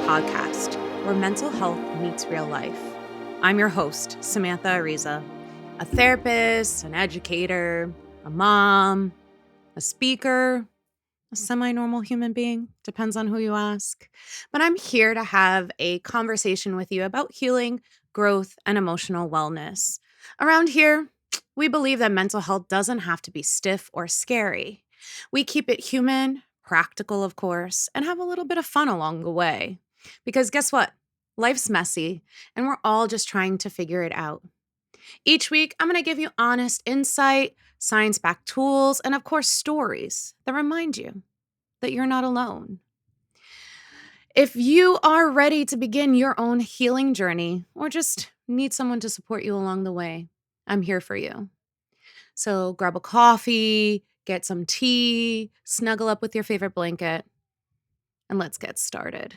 podcast where mental health meets real life. I'm your host, Samantha Ariza, a therapist, an educator, a mom, a speaker, a semi normal human being. Depends on who you ask. But I'm here to have a conversation with you about healing, growth, and emotional wellness. Around here, we believe that mental health doesn't have to be stiff or scary. We keep it human, practical, of course, and have a little bit of fun along the way. Because guess what? Life's messy, and we're all just trying to figure it out. Each week, I'm going to give you honest insight, science backed tools, and of course, stories that remind you that you're not alone. If you are ready to begin your own healing journey or just need someone to support you along the way, I'm here for you. So grab a coffee, get some tea, snuggle up with your favorite blanket, and let's get started.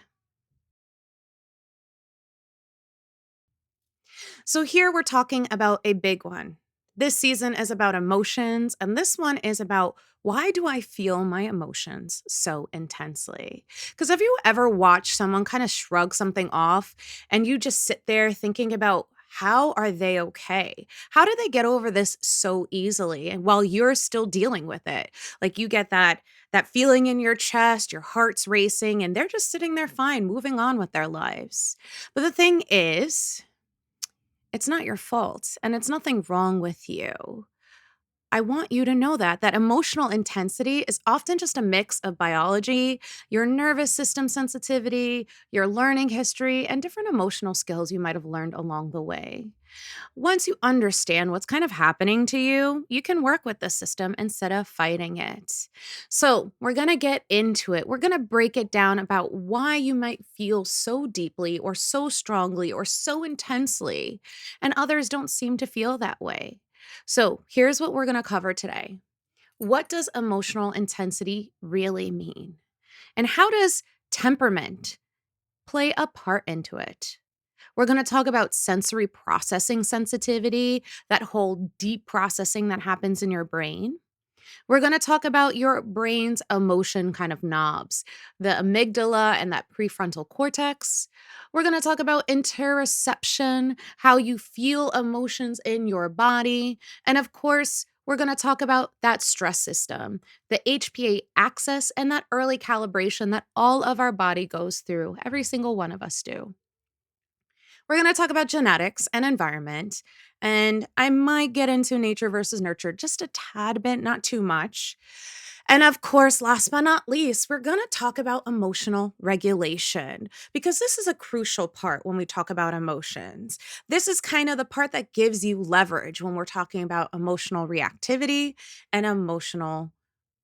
So, here we're talking about a big one. This season is about emotions, and this one is about why do I feel my emotions so intensely? Because have you ever watched someone kind of shrug something off and you just sit there thinking about how are they okay? How do they get over this so easily? And while you're still dealing with it, like you get that feeling in your chest, your heart's racing, and they're just sitting there fine, moving on with their lives. But the thing is, it's not your fault and it's nothing wrong with you. I want you to know that emotional intensity is often just a mix of biology, your nervous system sensitivity, your learning history, and different emotional skills you might have learned along the way. Once you understand what's kind of happening to you, you can work with the system instead of fighting it. So, we're going to get into it. We're going to break it down about why you might feel so deeply or so strongly or so intensely, and others don't seem to feel that way. So, here's what we're going to cover today. What does emotional intensity really mean? And how does temperament play a part into it? We're going to talk about sensory processing sensitivity, that whole deep processing that happens in your brain. We're going to talk about your brain's emotion kind of knobs, the amygdala and that prefrontal cortex. We're going to talk about interoception, how you feel emotions in your body. And of course, we're going to talk about that stress system, the HPA axis, and that early calibration that all of our body goes through. Every single one of us do. We're going to talk about genetics and environment, and I might get into nature versus nurture just a tad bit, not too much. And of course, last but not least, we're going to talk about emotional regulation because this is a crucial part when we talk about emotions. This is kind of the part that gives you leverage when we're talking about emotional reactivity and emotional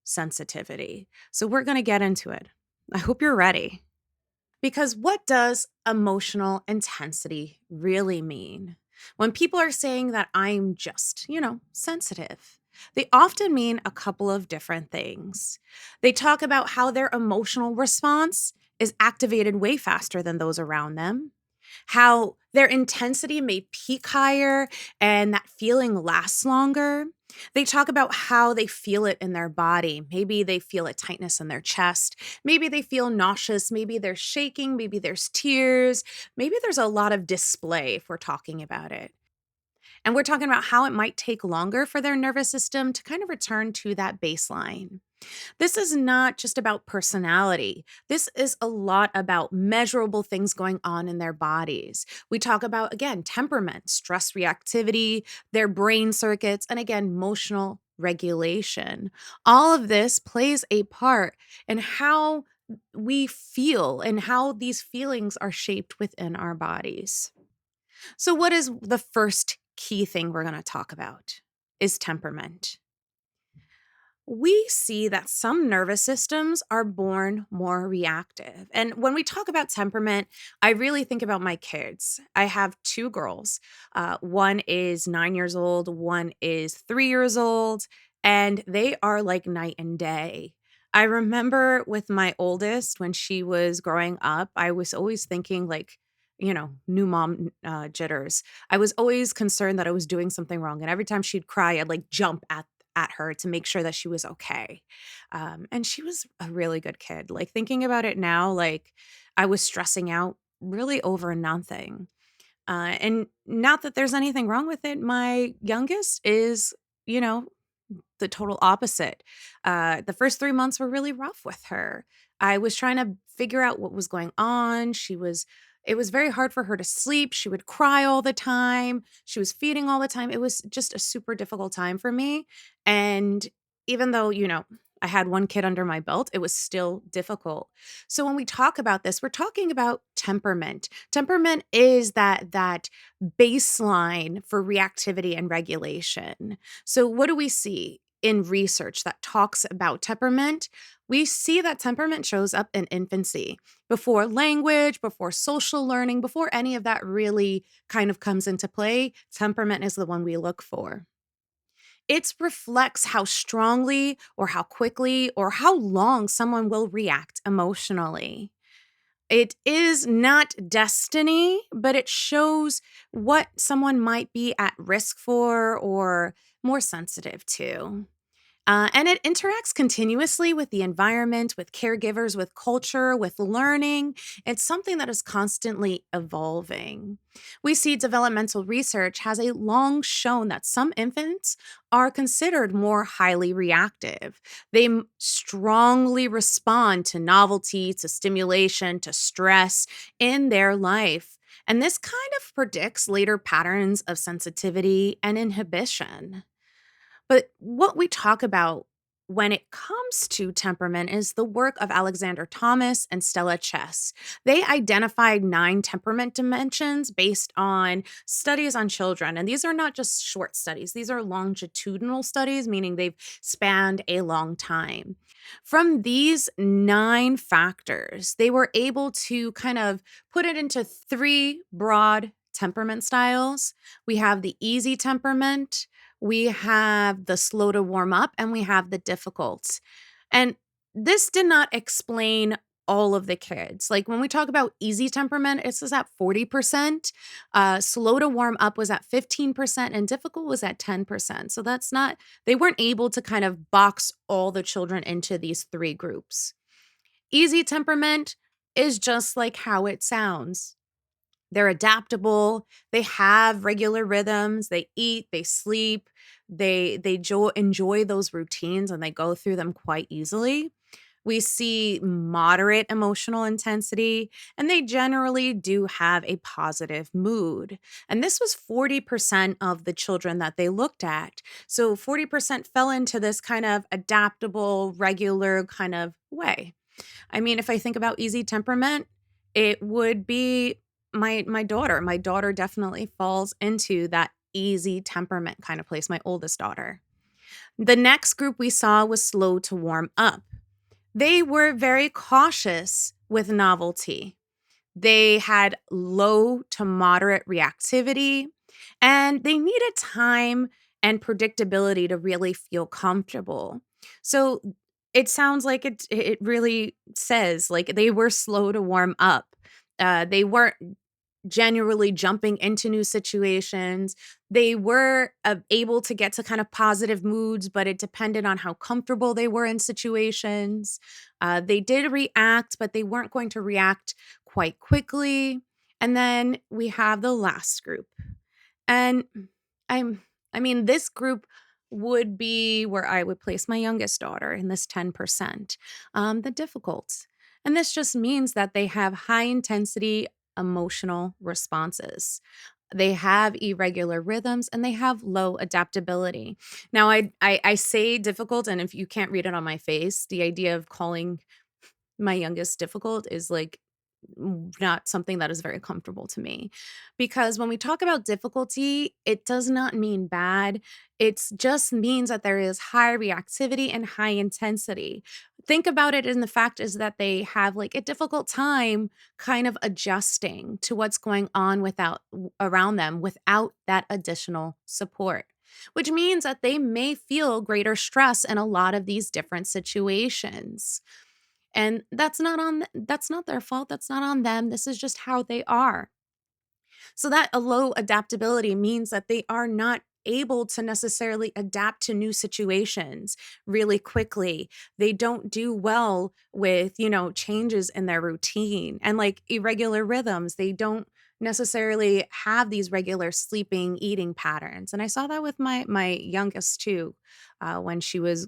sensitivity. So we're going to get into it. I hope you're ready. Because what does emotional intensity really mean? When people are saying that I'm just, sensitive, they often mean a couple of different things. They talk about how their emotional response is activated way faster than those around them, how their intensity may peak higher and that feeling lasts longer. They talk about how they feel it in their body. Maybe they feel a tightness in their chest. Maybe they feel nauseous. Maybe they're shaking. Maybe there's tears. Maybe there's a lot of display if we're talking about it. And we're talking about how it might take longer for their nervous system to kind of return to that baseline. This is not just about personality. This is a lot about measurable things going on in their bodies. We talk about, again, temperament, stress reactivity, their brain circuits, and again, emotional regulation. All of this plays a part in how we feel and how these feelings are shaped within our bodies. So, what is the first key thing we're going to talk about? Is temperament. We see that some nervous systems are born more reactive. And when we talk about temperament, I really think about my kids. I have two girls. One is 9 years old, one is 3 years old, and they are like night and day. I remember with my oldest, when she was growing up, I was always thinking, like, new mom jitters. I was always concerned that I was doing something wrong. And every time she'd cry, I'd like jump at at her to make sure that she was okay. And she was a really good kid. Like thinking about it now, like I was stressing out really over nothing. And not that there's anything wrong with it. My youngest is, you know, the total opposite. The first 3 months were really rough with her. I was trying to figure out what was going on. It was very hard for her to sleep. She would cry all the time. She was feeding all the time. It was just a super difficult time for me. And even though, I had one kid under my belt, it was still difficult. So when we talk about this, we're talking about temperament. Temperament is that baseline for reactivity and regulation. So, what do we see in research that talks about temperament? We see that temperament shows up in infancy, before language, before social learning, before any of that really kind of comes into play. Temperament is the one we look for. It reflects how strongly or how quickly or how long someone will react emotionally. It is not destiny, but it shows what someone might be at risk for or more sensitive to. And it interacts continuously with the environment, with caregivers, with culture, with learning. It's something that is constantly evolving. We see developmental research has a long shown that some infants are considered more highly reactive. They strongly respond to novelty, to stimulation, to stress in their life. And this kind of predicts later patterns of sensitivity and inhibition. But what we talk about when it comes to temperament is the work of Alexander Thomas and Stella Chess. They identified 9 temperament dimensions based on studies on children. And these are not just short studies, these are longitudinal studies, meaning they've spanned a long time. From these 9 factors, they were able to kind of put it into 3 broad temperament styles. We have the easy temperament, we have the slow to warm up, and we have the difficult. And this did not explain all of the kids. Like when we talk about easy temperament, it's at 40%. Slow to warm up was at 15%, and difficult was at 10%. So that's not, they weren't able to kind of box all the children into these 3 groups. Easy temperament is just like how it sounds. They're adaptable. They have regular rhythms. They eat, they sleep, enjoy those routines and they go through them quite easily. We see moderate emotional intensity, and they generally do have a positive mood. And this was 40% of the children that they looked at. So 40% fell into this kind of adaptable, regular kind of way. I mean, if I think about easy temperament, it would be my daughter. My daughter definitely falls into that easy temperament kind of place, my oldest daughter. The next group we saw was slow to warm up. They were very cautious with novelty. They had low to moderate reactivity, and they needed time and predictability to really feel comfortable. So it sounds like it really says like they were slow to warm up. They weren't genuinely jumping into new situations. They were able to get to kind of positive moods, but it depended on how comfortable they were in situations. They did react, but they weren't going to react quite quickly. And then we have the last group. And I'm I mean, this group would be where I would place my youngest daughter in this 10%, the difficult. And this just means that they have high intensity emotional responses. They have irregular rhythms and they have low adaptability. Now, I say difficult, and if you can't read it on my face, the idea of calling my youngest difficult is like not something that is very comfortable to me. Because when we talk about difficulty, it does not mean bad. It just means that there is high reactivity and high intensity. Think about it, and the fact is that they have like a difficult time kind of adjusting to what's going on around them without that additional support. Which means that they may feel greater stress in a lot of these different situations. And that's not their fault, that's not on them, this is just how they are. So that a low adaptability means that they are not able to necessarily adapt to new situations really quickly. They don't do well with, changes in their routine and like irregular rhythms. They don't necessarily have these regular sleeping, eating patterns. And I saw that with my youngest too, when she was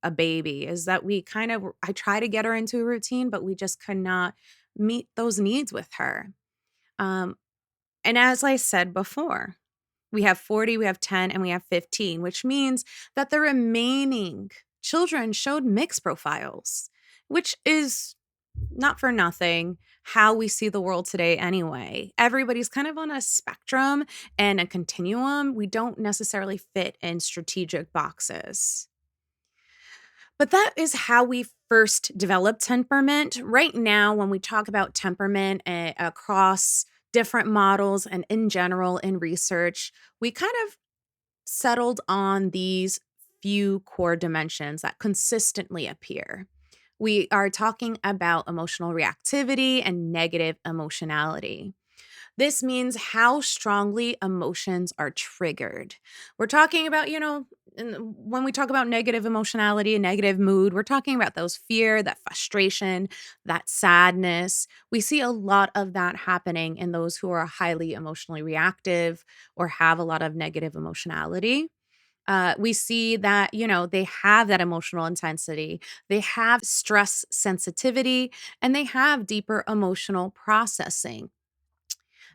a baby, is that I try to get her into a routine, but we just could not meet those needs with her. Um, and as I said before, we have 40, we have 10, and we have 15, which means that the remaining children showed mixed profiles, which is not for nothing how we see the world today anyway. Everybody's kind of on a spectrum and a continuum. We don't necessarily fit in strategic boxes. But that is how we first developed temperament. Right now, when we talk about temperament across different models and in general in research, we kind of settled on these few core dimensions that consistently appear. We are talking about emotional reactivity and negative emotionality. This means how strongly emotions are triggered. We're talking about, when we talk about negative emotionality and negative mood, we're talking about those fear, that frustration, that sadness. We see a lot of that happening in those who are highly emotionally reactive or have a lot of negative emotionality. We see that, they have that emotional intensity, they have stress sensitivity, and they have deeper emotional processing.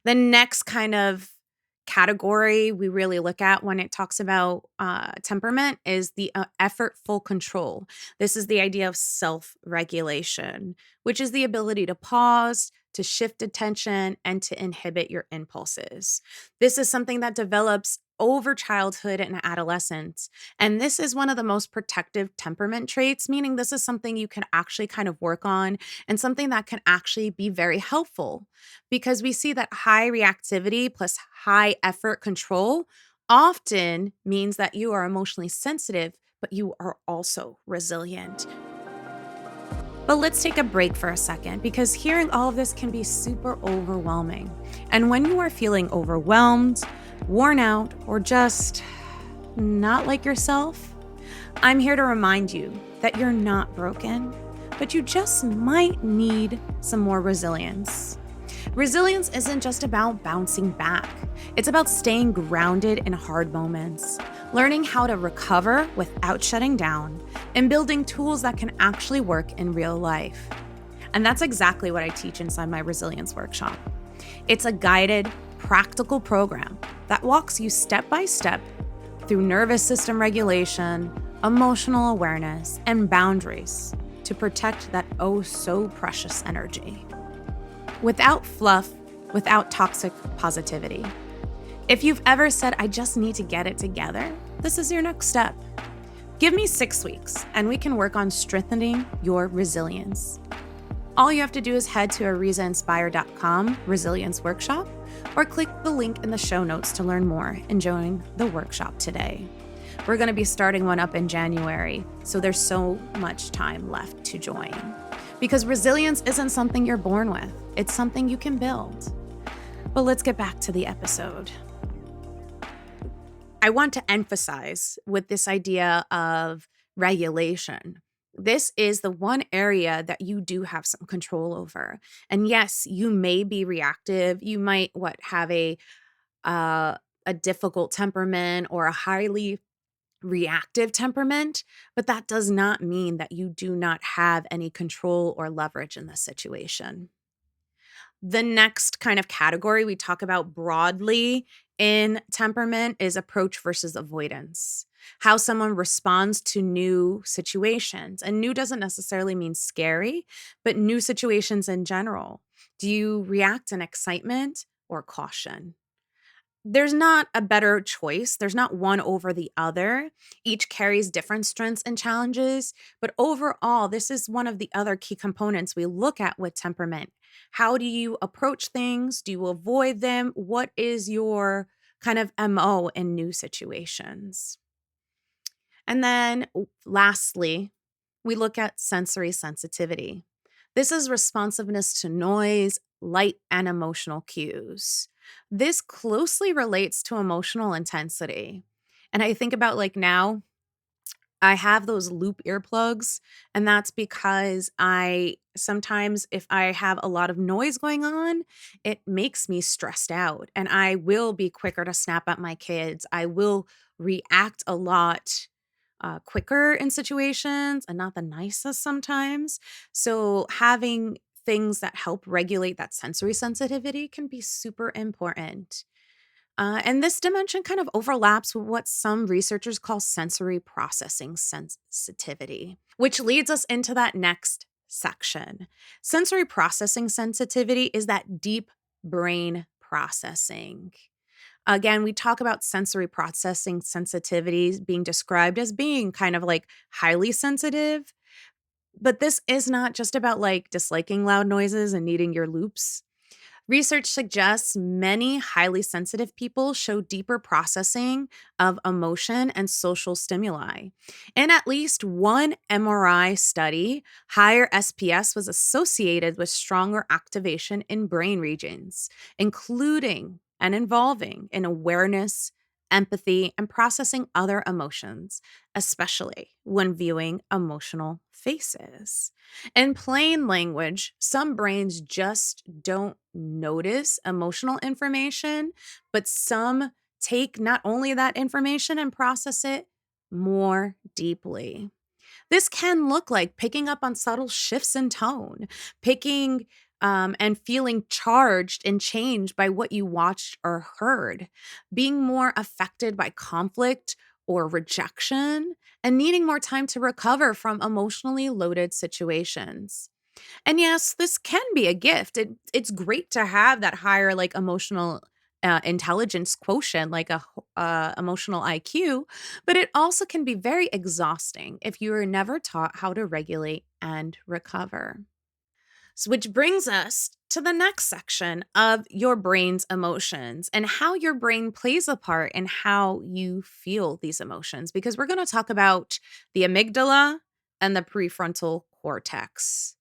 The next kind of category we really look at when it talks about temperament is the effortful control. This is the idea of self regulation, which is the ability to pause, to shift attention, and to inhibit your impulses. This is something that develops over childhood and adolescence. And this is one of the most protective temperament traits, meaning this is something you can actually kind of work on and something that can actually be very helpful because we see that high reactivity plus high effort control often means that you are emotionally sensitive, but you are also resilient. But let's take a break for a second because hearing all of this can be super overwhelming. And when you are feeling overwhelmed, worn out, or just not like yourself, I'm here to remind you that you're not broken, but you just might need some more resilience. Resilience isn't just about bouncing back. It's about staying grounded in hard moments, learning how to recover without shutting down, and building tools that can actually work in real life. And that's exactly what I teach inside my resilience workshop. It's a guided, practical program that walks you step by step through nervous system regulation, emotional awareness, and boundaries to protect that oh so precious energy. Without fluff, without toxic positivity. If you've ever said, I just need to get it together, this is your next step. Give me 6 weeks and we can work on strengthening your resilience. All you have to do is head to arizainspire.com resilience workshop or click the link in the show notes to learn more and join the workshop today. We're going to be starting one up in January, so there's so much time left to join. Because resilience isn't something you're born with, it's something you can build. But let's get back to the episode. I want to emphasize with this idea of regulation. This is the one area that you do have some control over. And yes, you may be reactive. You might have a difficult temperament or a highly reactive temperament, but that does not mean that you do not have any control or leverage in this situation. The next kind of category we talk about broadly in temperament is approach versus avoidance. How someone responds to new situations. And new doesn't necessarily mean scary, but new situations in general. Do you react in excitement or caution? There's not a better choice. There's not one over the other. Each carries different strengths and challenges. But overall, this is one of the other key components we look at with temperament. How do you approach things? Do you avoid them? What is your kind of MO in new situations? And then lastly, we look at sensory sensitivity. This is responsiveness to noise, light, and emotional cues. This closely relates to emotional intensity. And I think about like now, I have those loop earplugs, and that's because I sometimes, if I have a lot of noise going on, it makes me stressed out, and I will be quicker to snap at my kids. I will react a lot quicker in situations and not the nicest sometimes. So, having things that help regulate that sensory sensitivity can be super important. And this dimension kind of overlaps with what some researchers call sensory processing sensitivity, which leads us into that next section. Sensory processing sensitivity is that deep brain processing. Again, we talk about sensory processing sensitivities being described as being kind of like highly sensitive, but this is not just about like disliking loud noises and needing your loops. Research suggests many highly sensitive people show deeper processing of emotion and social stimuli. In at least one MRI study, higher SPS was associated with stronger activation in brain regions, including and involving in awareness, empathy, and processing other emotions, especially when viewing emotional faces. In plain language, some brains just don't notice emotional information, but some take not only that information and process it more deeply. This can look like picking up on subtle shifts in tone, picking and feeling charged and changed by what you watched or heard, being more affected by conflict or rejection, and needing more time to recover from emotionally loaded situations. And yes, this can be a gift. It's great to have that higher like emotional intelligence quotient, like emotional IQ, but it also can be very exhausting if you are never taught how to regulate and recover. So, which brings us to the next section of your brain's emotions and how your brain plays a part in how you feel these emotions, because we're going to talk about the amygdala and the prefrontal cortex.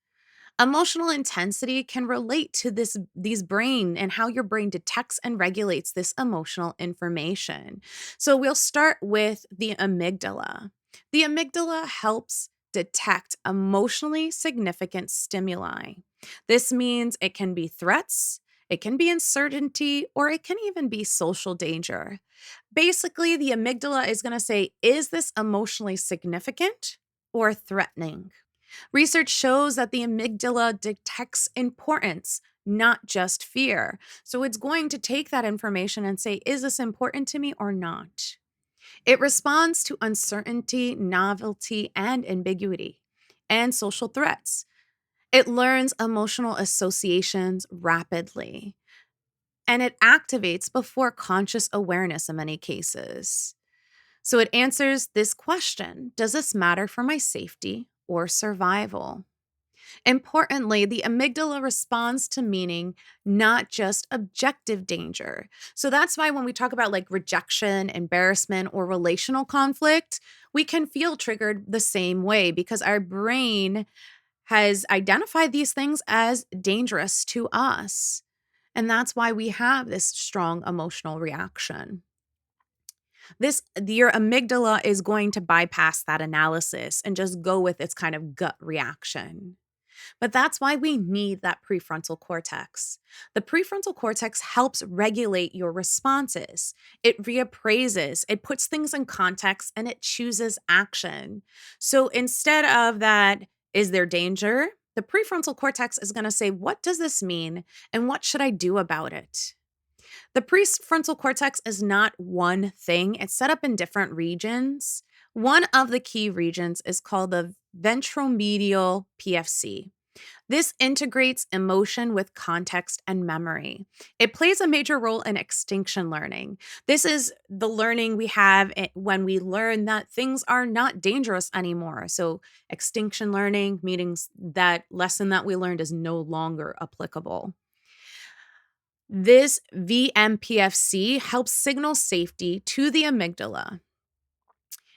Emotional intensity can relate to these brain and how your brain detects and regulates this emotional information. So we'll start with the amygdala. The amygdala helps detect emotionally significant stimuli. This means it can be threats, it can be uncertainty, or it can even be social danger. Basically, the amygdala is going to say, is this emotionally significant or threatening? Research shows that the amygdala detects importance, not just fear. So it's going to take that information and say, is this important to me or not? It responds to uncertainty, novelty, and ambiguity, and social threats. It learns emotional associations rapidly, and it activates before conscious awareness in many cases. So it answers this question: does this matter for my safety or survival? Importantly, the amygdala responds to meaning, not just objective danger. So that's why when we talk about like rejection, embarrassment, or relational conflict, we can feel triggered the same way because our brain has identified these things as dangerous to us. And that's why we have this strong emotional reaction. Your amygdala is going to bypass that analysis and just go with its kind of gut reaction. But that's why we need that prefrontal cortex. The prefrontal cortex helps regulate your responses. It reappraises, it puts things in context, and it chooses action. So instead of that, is there danger? The prefrontal cortex is going to say, what does this mean? And what should I do about it? The prefrontal cortex is not one thing, it's set up in different regions. One of the key regions is called the ventromedial PFC. This integrates emotion with context and memory. It plays a major role in extinction learning. This is the learning we have when we learn that things are not dangerous anymore. So, extinction learning, means that lesson that we learned is no longer applicable. This VMPFC helps signal safety to the amygdala.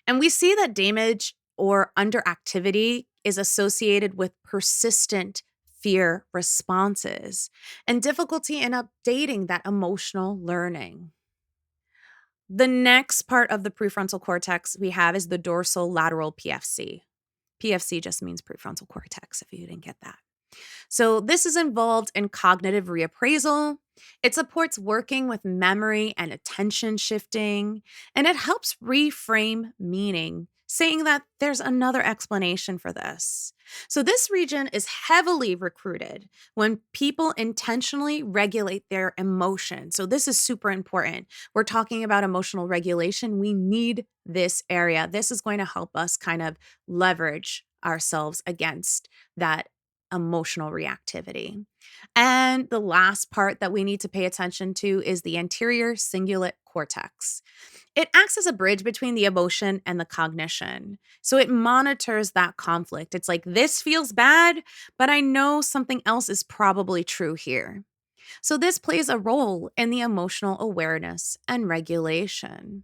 And we see that damage or underactivity is associated with persistent fear responses and difficulty in updating that emotional learning. The next part of the prefrontal cortex we have is the dorsal lateral PFC. PFC just means prefrontal cortex, if you didn't get that. So, this is involved in cognitive reappraisal. It supports working with memory and attention shifting, and it helps reframe meaning, saying that there's another explanation for this. So, this region is heavily recruited when people intentionally regulate their emotion. So, this is super important. We're talking about emotional regulation. We need this area. This is going to help us kind of leverage ourselves against that emotional reactivity. And the last part that we need to pay attention to is the anterior cingulate cortex. It acts as a bridge between the emotion and the cognition. So it monitors that conflict. It's like, this feels bad, but I know something else is probably true here. So this plays a role in the emotional awareness and regulation.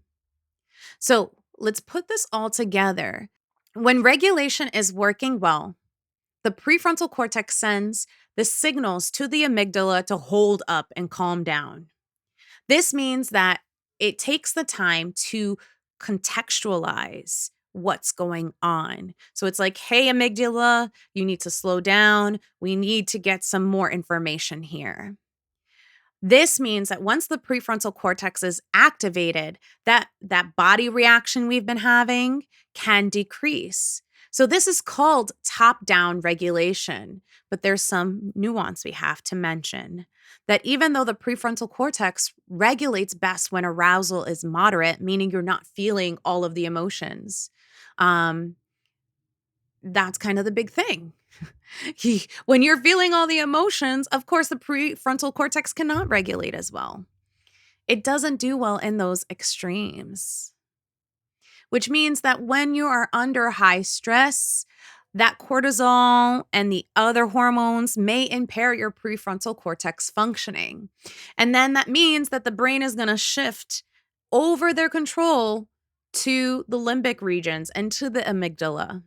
So let's put this all together. When regulation is working well, the prefrontal cortex sends the signals to the amygdala to hold up and calm down. This means that it takes the time to contextualize what's going on. So it's like, hey, amygdala, you need to slow down. We need to get some more information here. This means that once the prefrontal cortex is activated, that body reaction we've been having can decrease. So this is called top-down regulation, but there's some nuance we have to mention. That even though the prefrontal cortex regulates best when arousal is moderate, meaning you're not feeling all of the emotions, that's kind of the big thing. When you're feeling all the emotions, of course, the prefrontal cortex cannot regulate as well. It doesn't do well in those extremes, which means that when you are under high stress, that cortisol and the other hormones may impair your prefrontal cortex functioning. And then that means that the brain is going to shift over their control to the limbic regions and to the amygdala.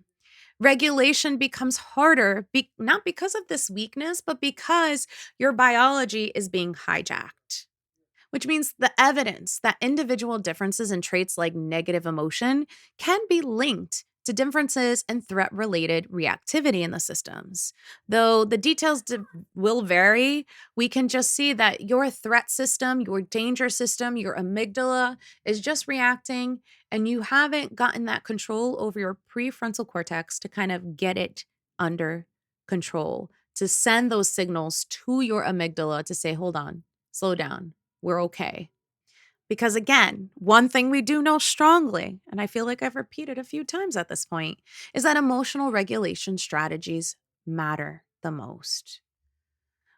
Regulation becomes harder, not because of this weakness, but because your biology is being hijacked, which means the evidence that individual differences in traits like negative emotion can be linked to differences in threat related reactivity in the systems. Though the details will vary, we can just see that your threat system, your danger system, your amygdala is just reacting, and you haven't gotten that control over your prefrontal cortex to kind of get it under control, to send those signals to your amygdala to say, hold on, slow down, we're okay. Because again, one thing we do know strongly, and I feel like I've repeated a few times at this point, is that emotional regulation strategies matter the most.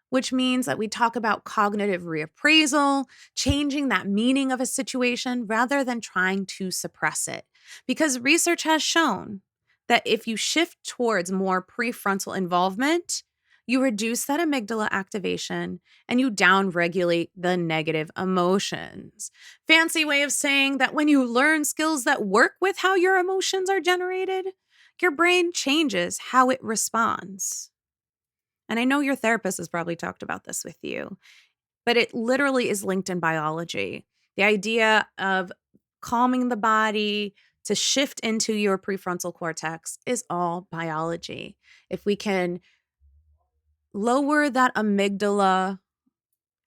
Which means that we talk about cognitive reappraisal, changing that meaning of a situation rather than trying to suppress it. Because research has shown that if you shift towards more prefrontal involvement, you reduce that amygdala activation and you downregulate the negative emotions. Fancy way of saying that when you learn skills that work with how your emotions are generated, your brain changes how it responds. And I know your therapist has probably talked about this with you, but it literally is linked in biology. The idea of calming the body to shift into your prefrontal cortex is all biology. If we can lower that amygdala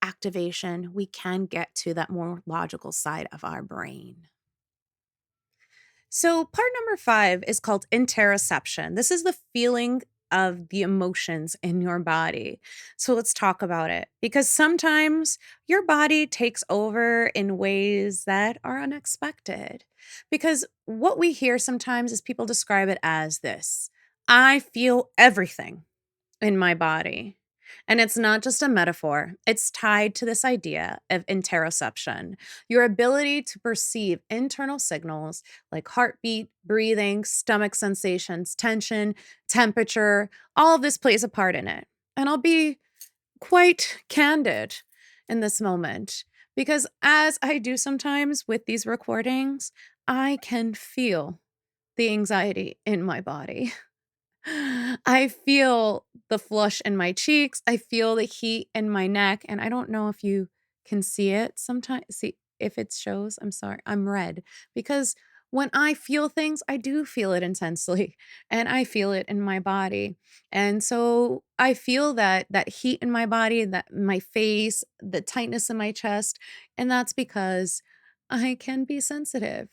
activation, we can get to that more logical side of our brain. So, part number 5 is called interoception. This is the feeling of the emotions in your body. So, let's talk about it because sometimes your body takes over in ways that are unexpected. Because what we hear sometimes is people describe it as this: I feel everything in my body. And it's not just a metaphor, it's tied to this idea of interoception, your ability to perceive internal signals like heartbeat, breathing, stomach sensations, tension, temperature. All of this plays a part in it. And I'll be quite candid in this moment because, as I do sometimes with these recordings, I can feel the anxiety in my body. I feel the flush in my cheeks. I feel the heat in my neck. And I don't know if you can see it sometimes. See, If it shows, I'm sorry, I'm red because when I feel things, I do feel it intensely and I feel it in my body. And so I feel that heat in my body, that my face, the tightness in my chest, and that's because I can be sensitive.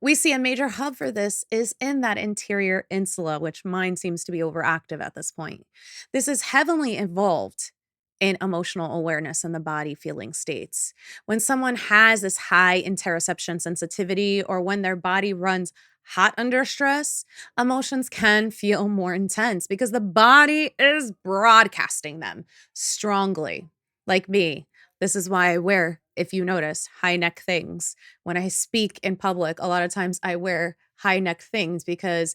We see a major hub for this is in that interior insula, which mine seems to be overactive at this point. This is heavily involved in emotional awareness in the body feeling states. When someone has this high interoception sensitivity or when their body runs hot under stress, emotions can feel more intense because the body is broadcasting them strongly. Like me, this is why I wear, if you notice, high neck things when I speak in public. A lot of times I wear high neck things because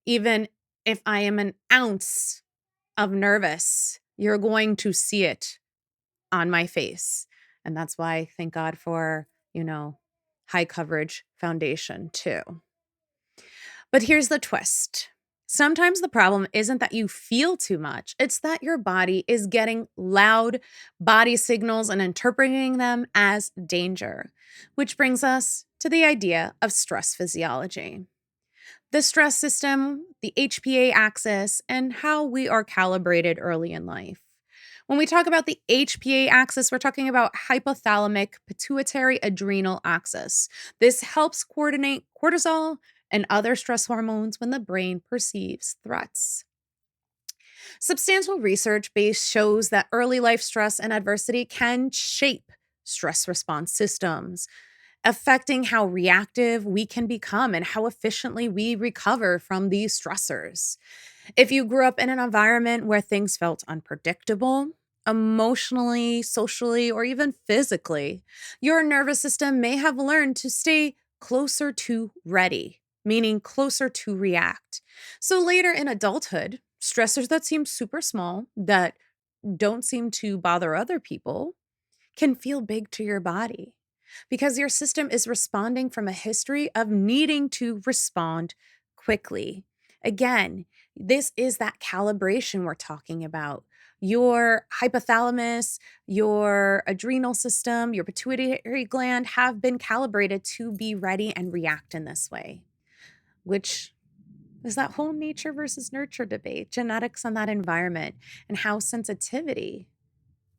even if I am an ounce of nervous, you're going to see it on my face. And that's why, thank God for, high coverage foundation too. But here's the twist. Sometimes the problem isn't that you feel too much, it's that your body is getting loud body signals and interpreting them as danger, which brings us to the idea of stress physiology. The stress system, the HPA axis, and how we are calibrated early in life. When we talk about the HPA axis, we're talking about hypothalamic pituitary adrenal axis. This helps coordinate cortisol and other stress hormones when the brain perceives threats. Substantial research base shows that early life stress and adversity can shape stress response systems, affecting how reactive we can become and how efficiently we recover from these stressors. If you grew up in an environment where things felt unpredictable, emotionally, socially, or even physically, your nervous system may have learned to stay closer to ready, meaning closer to react. So later in adulthood, stressors that seem super small, that don't seem to bother other people, can feel big to your body because your system is responding from a history of needing to respond quickly. Again, this is that calibration we're talking about. Your hypothalamus, your adrenal system, your pituitary gland have been calibrated to be ready and react in this way, which is that whole nature versus nurture debate, genetics and that environment, and how sensitivity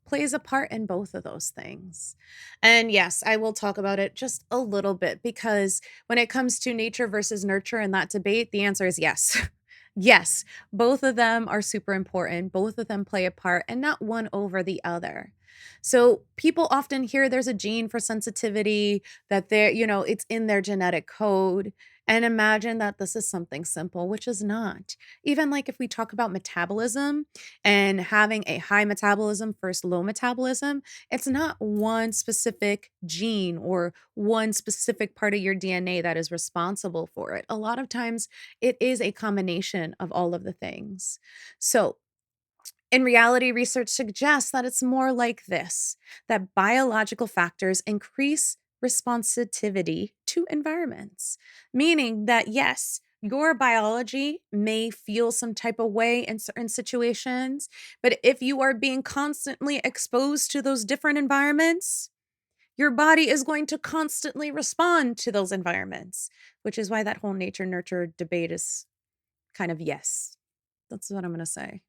plays a part in both of those things. And yes, I will talk about it just a little bit because when it comes to nature versus nurture in that debate, the answer is yes. Yes, both of them are super important. Both of them play a part and not one over the other. So people often hear there's a gene for sensitivity, that it's in their genetic code, and imagine that this is something simple, which is not. Even like if we talk about metabolism, and having a high metabolism versus low metabolism, it's not one specific gene or one specific part of your DNA that is responsible for it. A lot of times it is a combination of all of the things. So, in reality, research suggests that it's more like this, that biological factors increase responsivity to environments, meaning that yes, your biology may feel some type of way in certain situations, but if you are being constantly exposed to those different environments, your body is going to constantly respond to those environments, which is why that whole nature nurture debate is kind of yes. That's what I'm going to say.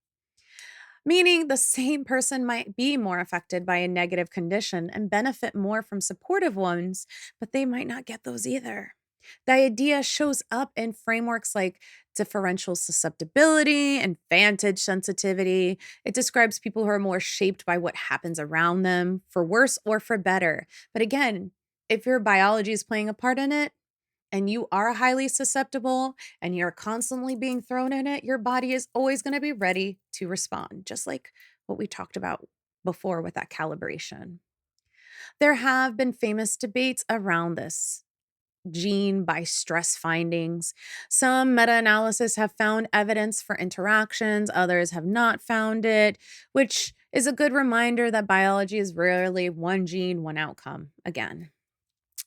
Meaning the same person might be more affected by a negative condition and benefit more from supportive ones, but they might not get those either. The idea shows up in frameworks like differential susceptibility and vantage sensitivity. It describes people who are more shaped by what happens around them, for worse or for better. But again, if your biology is playing a part in it, and you are highly susceptible and you're constantly being thrown in it, your body is always going to be ready to respond, just like what we talked about before with that calibration. There have been famous debates around this gene by stress findings. Some meta analysis have found evidence for interactions, others have not found it, which is a good reminder that biology is rarely one gene, one outcome. Again,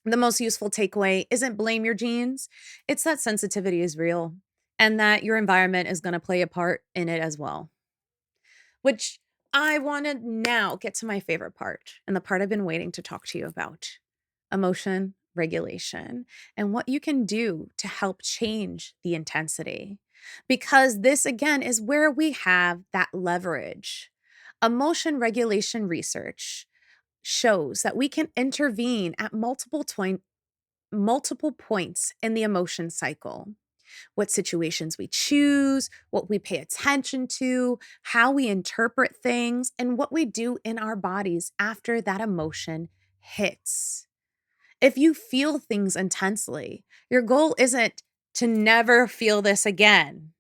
the most useful takeaway isn't blame your genes, it's that sensitivity is real and that your environment is going to play a part in it as well. Which I want to now get to my favorite part and the part I've been waiting to talk to you about. emotion regulation and what you can do to help change the intensity. Because this, again, is where we have that leverage. Emotion regulation research shows that we can intervene at multiple points in the emotion cycle. What situations we choose, what we pay attention to, how we interpret things, and what we do in our bodies after that emotion hits. If you feel things intensely, your goal isn't to never feel this again.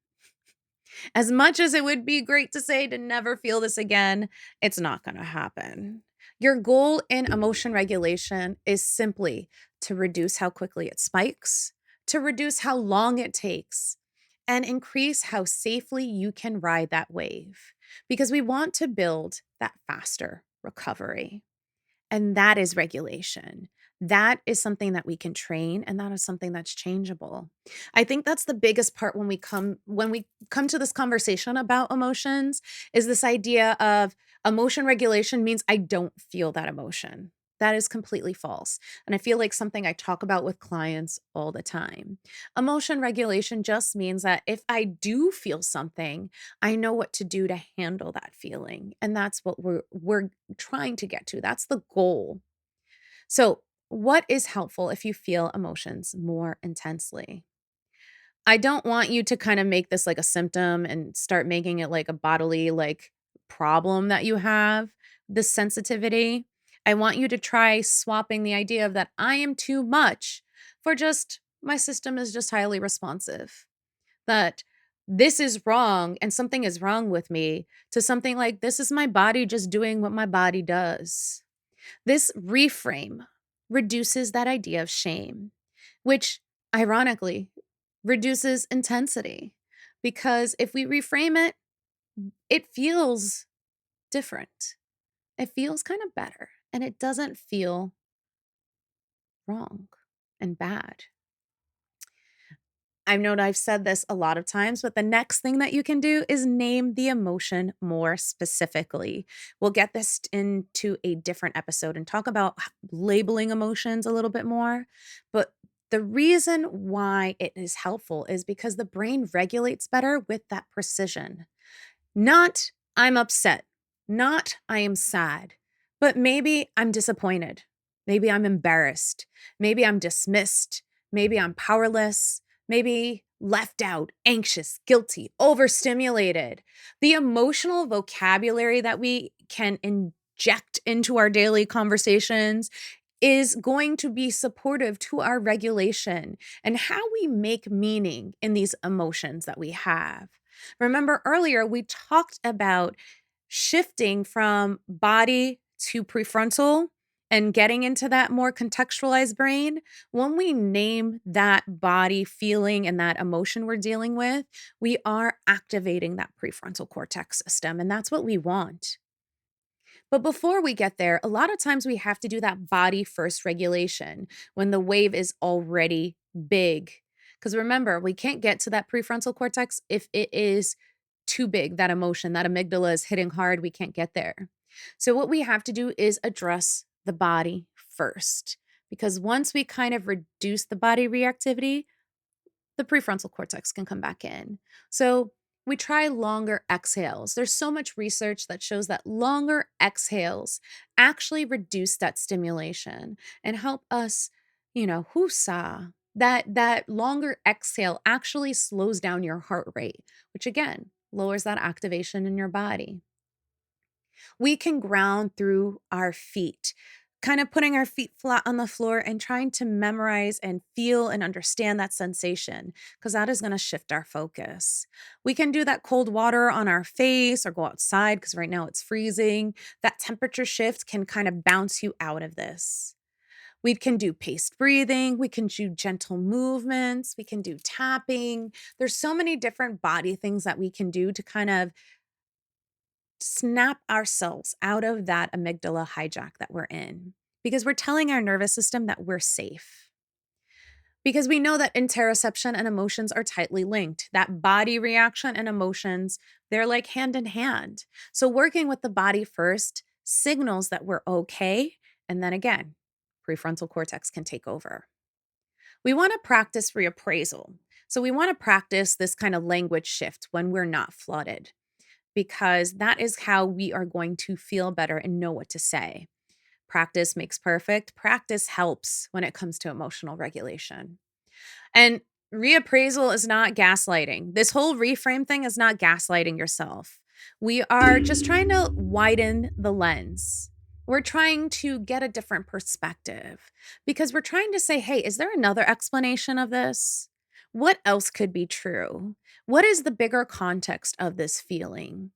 As much as it would be great to say to never feel this again, it's not going to happen. Your goal in emotion regulation is simply to reduce how quickly it spikes, to reduce how long it takes, and increase how safely you can ride that wave. Because we want to build that faster recovery. And that is regulation. That is something that we can train, and that is something that's changeable. I think that's the biggest part when we come to this conversation about emotions is this idea of emotion regulation means I don't feel that emotion. That is completely false. And I feel like something I talk about with clients all the time. Emotion regulation just means that if I do feel something, I know what to do to handle that feeling. And that's what we're trying to get to. That's the goal. So, what is helpful if you feel emotions more intensely? I don't want you to kind of make this like a symptom and start making it like a bodily like problem that you have, this sensitivity. I want you to try swapping the idea of that I am too much for just my system is just highly responsive. That this is wrong and something is wrong with me to something like this is my body just doing what my body does. This reframe reduces that idea of shame, which ironically reduces intensity. Because if we reframe it, it feels different. It feels kind of better and it doesn't feel wrong and bad. I know I've said this a lot of times, but the next thing that you can do is name the emotion more specifically. We'll get this into a different episode and talk about labeling emotions a little bit more. But the reason why it is helpful is because the brain regulates better with that precision. Not, I'm upset, not, I am sad, but maybe I'm disappointed. Maybe I'm embarrassed. Maybe I'm dismissed. Maybe I'm powerless. Maybe left out, anxious, guilty, overstimulated. The emotional vocabulary that we can inject into our daily conversations is going to be supportive to our regulation and how we make meaning in these emotions that we have. Remember earlier, we talked about shifting from body to prefrontal and getting into that more contextualized brain. When we name that body feeling and that emotion we're dealing with, we are activating that prefrontal cortex system, and that's what we want. But before we get there, a lot of times we have to do that body first regulation when the wave is already big. Because remember, we can't get to that prefrontal cortex if it is too big, that emotion, that amygdala is hitting hard, we can't get there. So, what we have to do is address the body first. Because once we kind of reduce the body reactivity, the prefrontal cortex can come back in. So we try longer exhales. There's so much research that shows that longer exhales actually reduce that stimulation and help us, whoosah. That longer exhale actually slows down your heart rate, which again lowers that activation in your body. We can ground through our feet, kind of putting our feet flat on the floor and trying to memorize and feel and understand that sensation, because that is going to shift our focus. We can do that cold water on our face or go outside because right now it's freezing. That temperature shift can kind of bounce you out of this. We can do paced breathing. We can do gentle movements. We can do tapping. There's so many different body things that we can do to kind of snap ourselves out of that amygdala hijack that we're in because we're telling our nervous system that we're safe. Because we know that interoception and emotions are tightly linked. That body reaction and emotions, they're like hand in hand. So working with the body first signals that we're okay. And then again, prefrontal cortex can take over. We want to practice reappraisal. So we want to practice this kind of language shift when we're not flooded, because that is how we are going to feel better and know what to say. Practice makes perfect. Practice helps when it comes to emotional regulation. And reappraisal is not gaslighting. This whole reframe thing is not gaslighting yourself. We are just trying to widen the lens. We're trying to get a different perspective because we're trying to say, hey, is there another explanation of this? What else could be true? What is the bigger context of this feeling?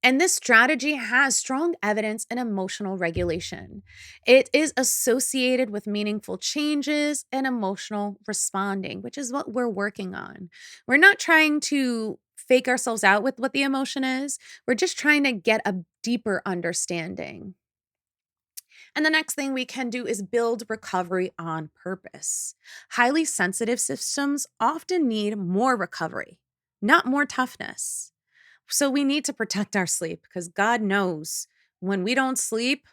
And this strategy has strong evidence in emotional regulation. It is associated with meaningful changes and emotional responding, which is what we're working on. We're not trying to fake ourselves out with what the emotion is. We're just trying to get a deeper understanding. And the next thing we can do is build recovery on purpose. Highly sensitive systems often need more recovery, not more toughness. So we need to protect our sleep because God knows when we don't sleep,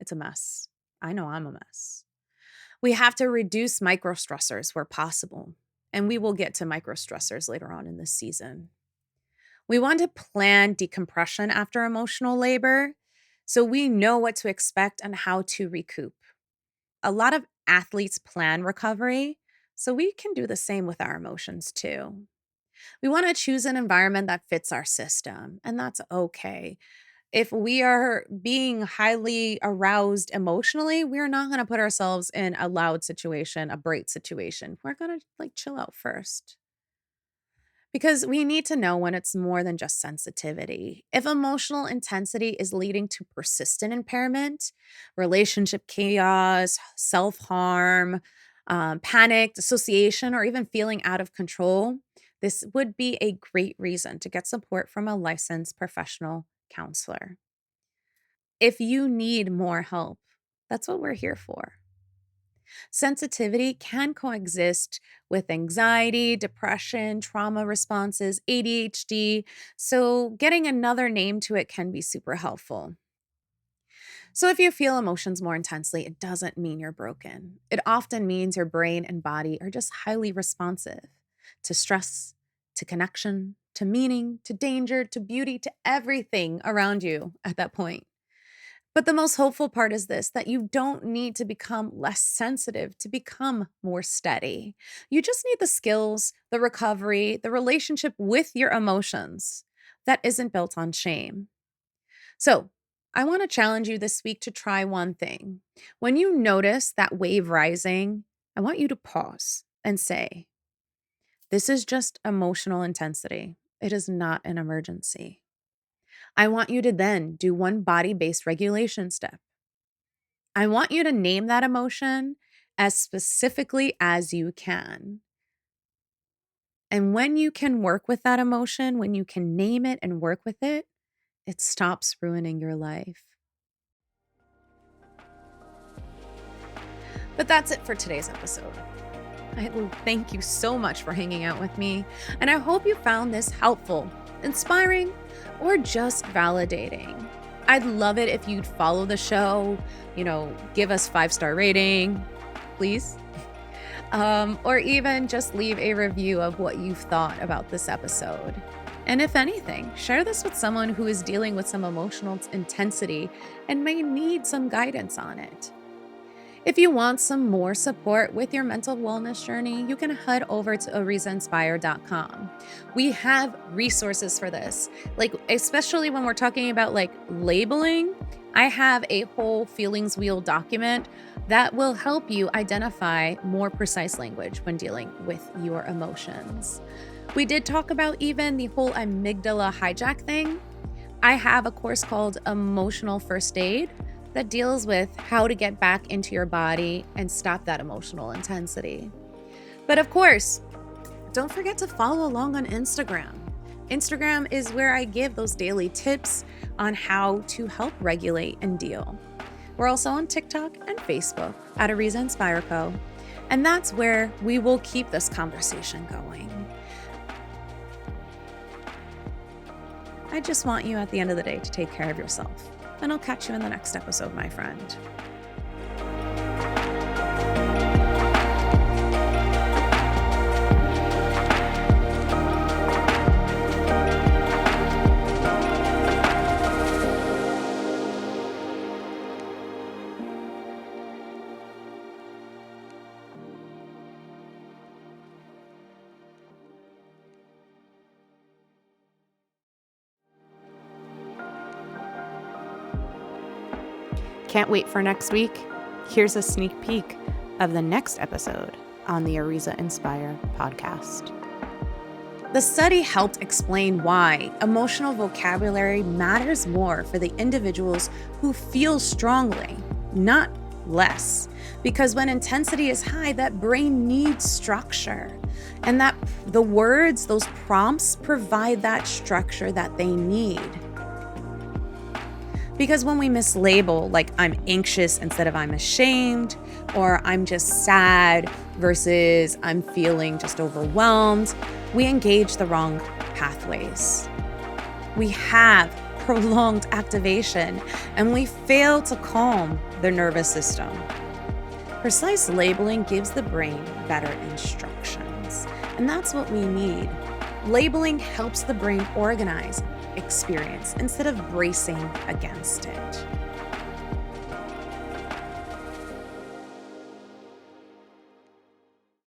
it's a mess. I know I'm a mess. We have to reduce microstressors where possible, and we will get to microstressors later on in this season. We want to plan decompression after emotional labor so we know what to expect and how to recoup. A lot of athletes plan recovery, so we can do the same with our emotions too. We want to choose an environment that fits our system, and that's okay. If we are being highly aroused emotionally, we're not going to put ourselves in a loud situation, a bright situation. We're going to chill out first. Because we need to know when it's more than just sensitivity. If emotional intensity is leading to persistent impairment, relationship chaos, self-harm, panic, dissociation, or even feeling out of control, this would be a great reason to get support from a licensed professional counselor. If you need more help, that's what we're here for. Sensitivity can coexist with anxiety, depression, trauma responses, ADHD, so getting another name to it can be super helpful. So if you feel emotions more intensely, it doesn't mean you're broken. It often means your brain and body are just highly responsive to stress, to connection, to meaning, to danger, to beauty, to everything around you at that point. But the most hopeful part is this, that you don't need to become less sensitive to become more steady. You just need the skills, the recovery, the relationship with your emotions that isn't built on shame. So I want to challenge you this week to try one thing. When you notice that wave rising, I want you to pause and say, this is just emotional intensity. It is not an emergency. I want you to then do one body-based regulation step. I want you to name that emotion as specifically as you can. And when you can work with that emotion, when you can name it and work with it, it stops ruining your life. But that's it for today's episode. I thank you so much for hanging out with me, and I hope you found this helpful, inspiring, or just validating. I'd love it if you'd follow the show, give us 5-star rating, please. Or even just leave a review of what you've thought about this episode. And if anything, share this with someone who is dealing with some emotional intensity and may need some guidance on it. If you want some more support with your mental wellness journey, you can head over to arizainspire.com. We have resources for this, especially when we're talking about labeling. I have a whole feelings wheel document that will help you identify more precise language when dealing with your emotions. We did talk about even the whole amygdala hijack thing. I have a course called Emotional First Aid that deals with how to get back into your body and stop that emotional intensity. But of course, don't forget to follow along on Instagram. Instagram is where I give those daily tips on how to help regulate and deal. We're also on TikTok and Facebook at Ariza Inspire Co. And that's where we will keep this conversation going. I just want you at the end of the day to take care of yourself. And I'll catch you in the next episode, my friend. Can't wait for next week? Here's a sneak peek of the next episode on the Ariza Inspire podcast. The study helped explain why emotional vocabulary matters more for the individuals who feel strongly, not less. Because when intensity is high, that brain needs structure. And that the words, those prompts, provide that structure that they need. Because when we mislabel, like I'm anxious instead of I'm ashamed, or I'm just sad versus I'm feeling just overwhelmed, we engage the wrong pathways. We have prolonged activation and we fail to calm the nervous system. Precise labeling gives the brain better instructions, and that's what we need. Labeling helps the brain organize experience instead of bracing against it.